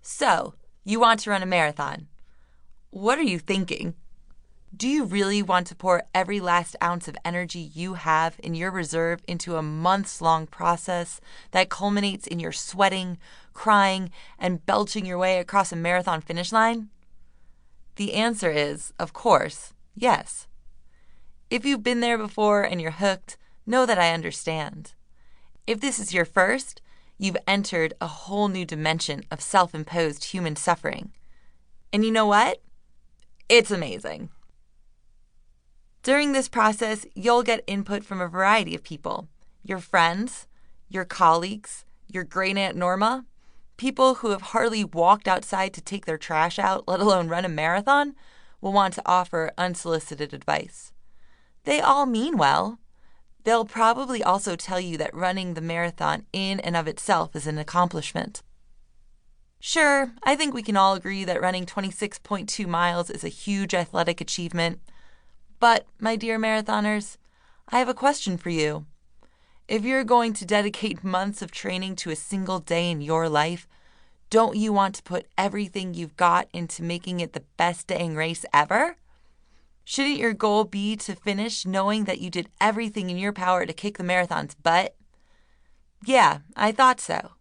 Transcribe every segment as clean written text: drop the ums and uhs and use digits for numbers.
So, you want to run a marathon. What are you thinking? Do you really want to pour every last ounce of energy you have in your reserve into a months-long process that culminates in your sweating, crying, and belching your way across a marathon finish line? The answer is, of course, yes. If you've been there before and you're hooked, know that I understand. If this is your first, you've entered a whole new dimension of self-imposed human suffering. And you know what? It's amazing. During this process, you'll get input from a variety of people. Your friends, your colleagues, your great Aunt Norma, people who have hardly walked outside to take their trash out, let alone run a marathon, will want to offer unsolicited advice. They all mean well. They'll probably also tell you that running the marathon in and of itself is an accomplishment. Sure, I think we can all agree that running 26.2 miles is a huge athletic achievement. But, my dear marathoners, I have a question for you. If you're going to dedicate months of training to a single day in your life, don't you want to put everything you've got into making it the best dang race ever? Shouldn't your goal be to finish knowing that you did everything in your power to kick the marathon's butt? Yeah, I thought so.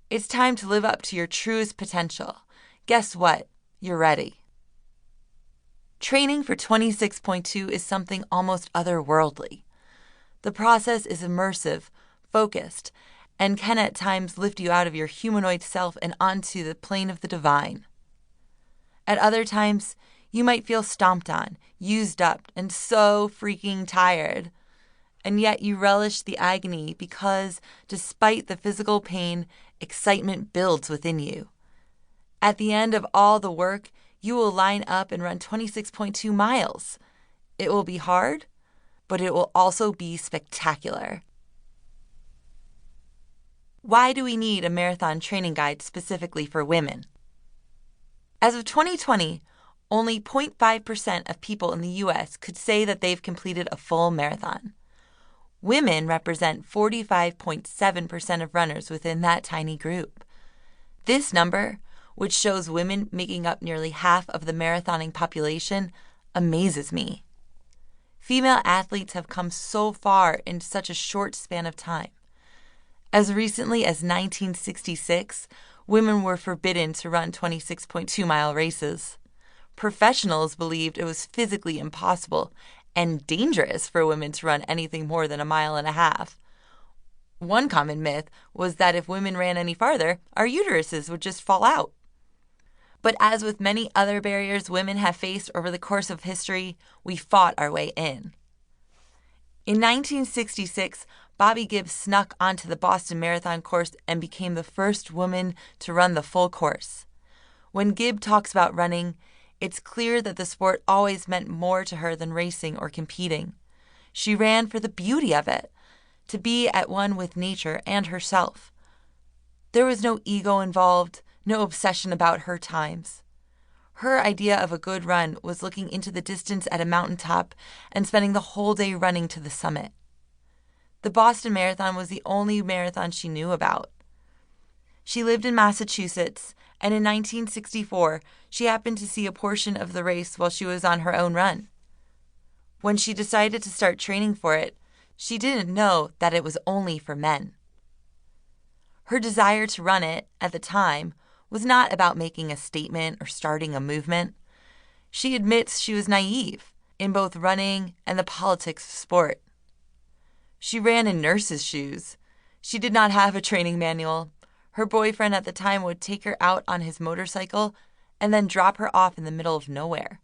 It's time to live up to your truest potential. Guess what? You're ready. Training for 26.2 is something almost otherworldly. The process is immersive, focused, and can at times lift you out of your humanoid self and onto the plane of the divine. At other times, you might feel stomped on, used up, and so freaking tired. And yet you relish the agony because, despite the physical pain, excitement builds within you. At the end of all the work, you will line up and run 26.2 miles. It will be hard, but it will also be spectacular. Why do we need a marathon training guide specifically for women? As of 2020, only 0.5% of people in the U.S. could say that they've completed a full marathon. Women represent 45.7% of runners within that tiny group. This number, which shows women making up nearly half of the marathoning population, amazes me. Female athletes have come so far in such a short span of time. As recently as 1966, women were forbidden to run 26.2-mile races. Professionals believed it was physically impossible and dangerous for women to run anything more than 1.5 miles. One common myth was that if women ran any farther, our uteruses would just fall out. But as with many other barriers women have faced over the course of history, we fought our way in. In 1966, Bobby Gibbs snuck onto the Boston Marathon course and became the first woman to run the full course. When Gibb talks about running, it's clear that the sport always meant more to her than racing or competing. She ran for the beauty of it, to be at one with nature and herself. There was no ego involved, no obsession about her times. Her idea of a good run was looking into the distance at a mountaintop and spending the whole day running to the summit. The Boston Marathon was the only marathon she knew about. She lived in Massachusetts, and in 1964, she happened to see a portion of the race while she was on her own run. When she decided to start training for it, she didn't know that it was only for men. Her desire to run it, at the time, was not about making a statement or starting a movement. She admits she was naive in both running and the politics of sport. She ran in nurse's shoes. She did not have a training manual. Her boyfriend at the time would take her out on his motorcycle and then drop her off in the middle of nowhere.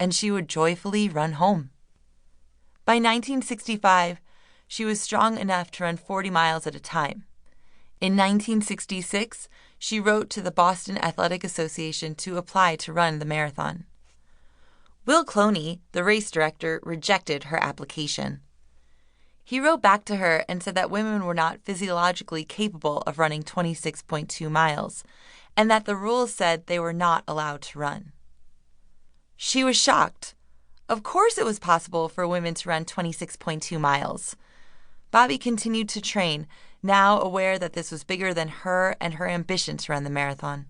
And she would joyfully run home. By 1965, she was strong enough to run 40 miles at a time. In 1966, she wrote to the Boston Athletic Association to apply to run the marathon. Will Cloney, the race director, rejected her application. He wrote back to her and said that women were not physiologically capable of running 26.2 miles, and that the rules said they were not allowed to run. She was shocked. Of course it was possible for women to run 26.2 miles. Bobby continued to train, now aware that this was bigger than her and her ambition to run the marathon.